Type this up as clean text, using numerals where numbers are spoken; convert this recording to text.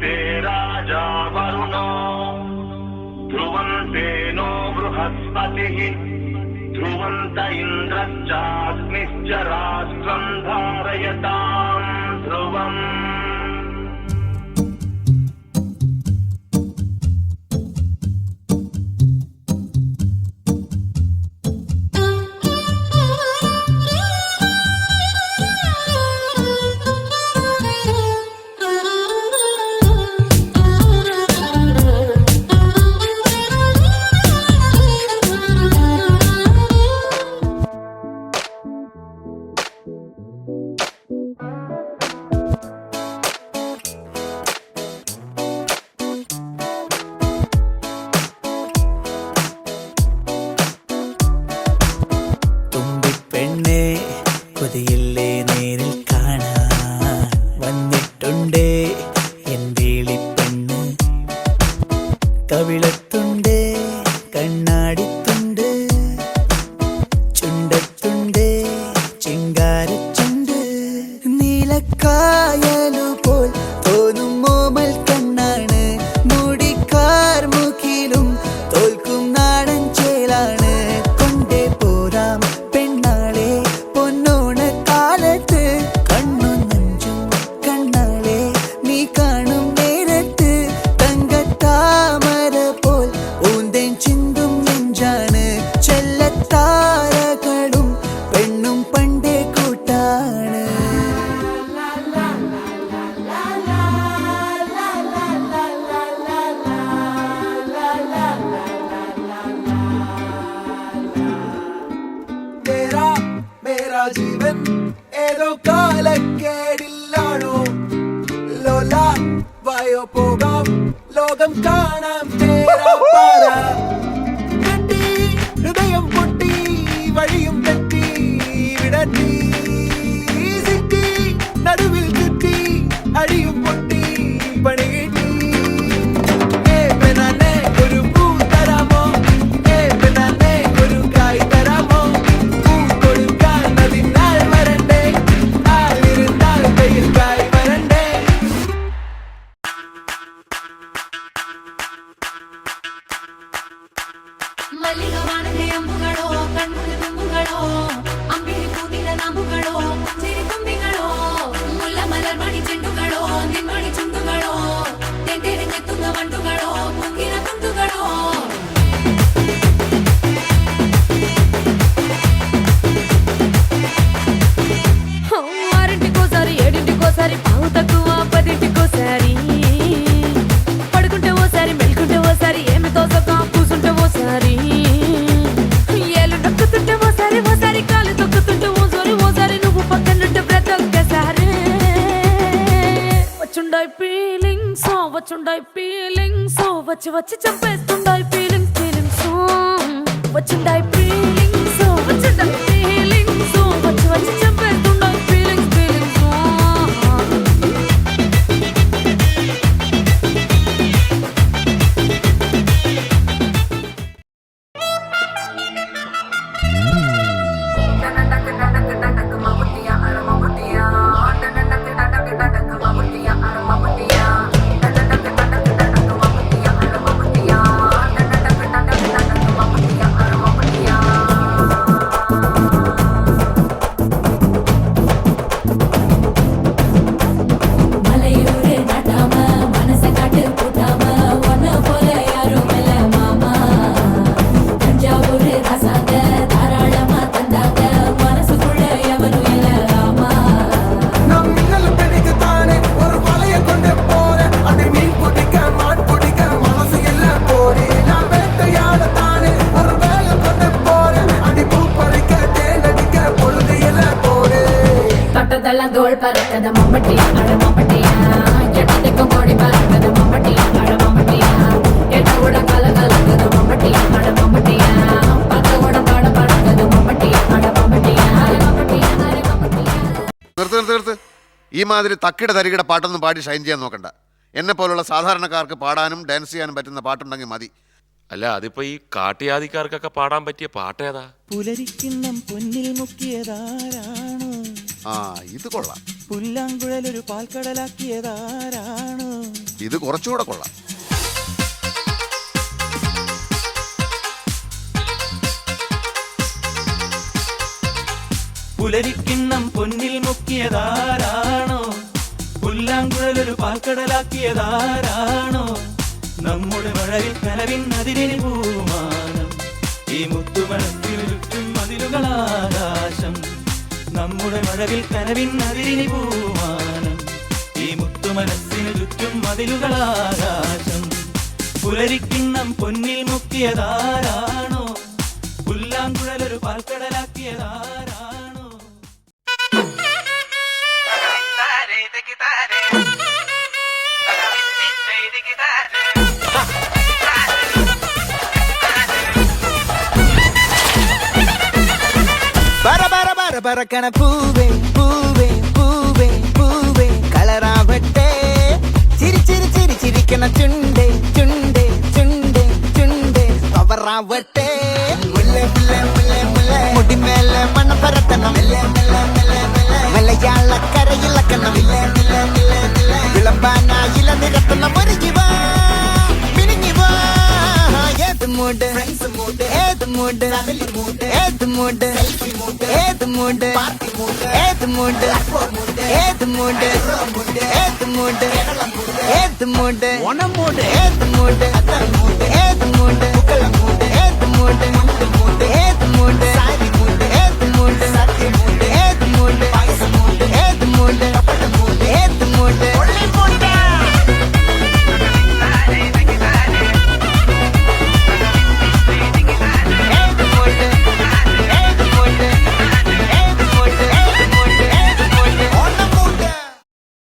ध्रुवन्ते राजा वरुणो ध्रुवन्ते नो बृहस्पतिः ध्रुवन्त इन्द्रश्चाग्निश्च राष्ट्रं धारयतां ध्रुवम्. കൊതിയില്ലേ നേരിൽ കാണാൻ വന്നിട്ടുണ്ടേ എൻ വേളിപ്പെണ്ണ് കവിളത്തുണ്ട് കണ്ണാടിത്തുണ്ട് ചുണ്ടത്തുണ്ട് ചിങ്കാരച്ചുണ്ട് നീലക്കായലു പോൽ തോന്നും മോമൽ കണ്ണാണ് മുടിക്കാർ മുഖിലും തോൽക്കും നാടൻ ചേലാണ് കൊണ്ടേ പോരാം പെണ്ണാളെ പൊന്നോണ കാലത്ത് കണ്ണു നഞ്ചും കണ്ണാളെ നീ കാണും നേരത്ത് തങ്കത്താമര പോൽ ഊന്തേൻ ചിന്തും നെഞ്ചാണ് ചെല്ലത്താരകളും പെണ്ണും പണ്ടേ കൂട്ടാണ്. മേരാ ജീവൻ ഏതോ കാലക്കേടില്ലാണോ ലോല വായോ പോകാം ലോകം കാണാം തേരാ പാര കെട്ടി ഹൃദയം പൊട്ടി വഴിയും തെറ്റി വിടത്തി സിറ്റി നടുവിൽ ചുറ്റി അഴിയും പൊട്ടി പണി കിട്ടി ഒരു പൂ തരാമോ ഒരു കായ് തരാമോ പൂ കൊടുക്കാൻ അതിനാൾ വരണ്ടേ ആളിരുന്നാൽ വെയിൽ കായ് വരണ്ടേ. മല്ലികവാണന്റെ അമ്പുകളോ കൺമുടി തുമ്പുകളോ അമ്പിളി പൂതിര നാമ്പുകളോ ചിരി തുമ്പികളോ മുല്ല മലർമണി ചെണ്ടുകളോ നിന്മണി ചുണ്ടുകളോ തെണ്ടെറിഞ്ഞെത്തുന്ന വണ്ടുകളോ മുങ്കിന തുണ്ടുകളോ ఆరింటికోసారి ఏడింటికోసారి పావు తక్కువ పదింటికోసారి పడుకుంటే ఓసారి మెలుకుంటే ఓసారి ఏమి తోసక కూసుంటే ఓసారి ఏళ్ళు నొక్కుతుంటే ఓసారి ఓసారి కాలు తొక్కుతుంటే ఓసారి నువ్వు పక్కనుంటే ప్రతి ఒక్కసారి వచ్చుండాయి ఫీలింగ్స్ వచ్చి వచ్చి చంపేస్తుండాయి ఫీలింగ్స్ వచ్చుండాయి ఫీలింగ్స్ వచ్చి వచ్చి చంపేస్తుండాయి ఫీలింగ్స్ தோள் பறக்கத மம்பட்டியா அட மம்பட்டியா எட்டத்துக்கு கோடி பறக்கத மம்பட்டியா அட மம்பட்டியா எட்ட கூட கல கலக்கத மம்பட்டியா அட மம்பட்டியா பத்த கூட பாட பறக்கத மம்பட்டியா அட மம்பட்டியா மம்பட்டியா மம்பட்டியா. നിർത്ത് ഈ മാതിരി തക്കിട തരികിട പാട്ടൊന്നും പാടി ഷൈൻ ചെയ്യാൻ നോക്കണ്ട. എന്നെ പോലുള്ള സാധാരണക്കാർക്ക് പാടാനും ഡാൻസ് ചെയ്യാനും പറ്റുന്ന പാട്ടുണ്ടെങ്കിൽ മതി. അല്ല അതിപ്പോ ഈ കാട്ടിയാദിക്കാർക്കൊക്കെ പാടാൻ പറ്റിയ പാട്ടേതാ? പുലരിക്കിണ്ണം പൊന്നിൽ മുക്കിയതാരാണ്? ആ ഇത് കൊള്ളാം. പുല്ലാങ്കുഴലൊരു പാൽക്കടലാക്കിയതാരാണ്? ഇത് കുറച്ചുകൂടെ കൊള്ളാം. പുലരിക്കിണ്ണം പൊന്നിൽ മുക്കിയതാരാണോ, പുല്ലാങ്കുഴലൊരു പാൽക്കടലാക്കിയതാരാണോ, നമ്മുടെ മഴവിൽ കനവിൻ അതിരിന് പൂമാനം, ഈ മുത്തുമണത്തിന് ചുറ്റും മതിലുകളാകാശം, നമ്മുടെ മഴവിൽ കനവിൻ അതിരിന് പൂമാനം, ഈ മുത്തുമനസ്സിന് ചുറ്റും മതിലുകളാകാശം. പുലരിക്കിണ്ണം പൊന്നിൽ മുക്കിയതാരാണോ, പുല്ലാങ്കുഴലൊരു പാൽക്കടലാക്കിയതാരാണോ. പറക്കണ പൂവേ പൂവേ പൂവേ പൂവേ കളറാവട്ടെ, ചിരി ചിരി ചിരി ചിരിക്കണ ചുണ്ടേ ചുണ്ടേ ചുണ്ടേ ചുണ്ടേ പവറാവട്ടെ, മുടിമേലെ മണ്ണ പരത്തണം, മലയാളക്കരയിളക്കണം, വിളമ്പാനായില നിരത്തുന്ന മുരുകിവാ മിനിങ്ങിവാ. ഏത് മൂഡ് ഏത് മൂഡ് ഏത് മൂഡ് ഏത് മൂഡ് ഏത് മൂഡ് ഏത് മൂഡ് ഏത് മൂഡ് ഏത് മൂഡ് ഓണം മൂഡ് ഏത് മൂഡ് ഏത് മൂഡ് ഏത് മൂഡ് ഏത് മൂഡ് സാരി മൂഡ് ഏത് മൂഡ് സത്യ മൂഡ് ഏത് മൂഡ് ഏത് മൂഡ് ഏത് മൂഡ്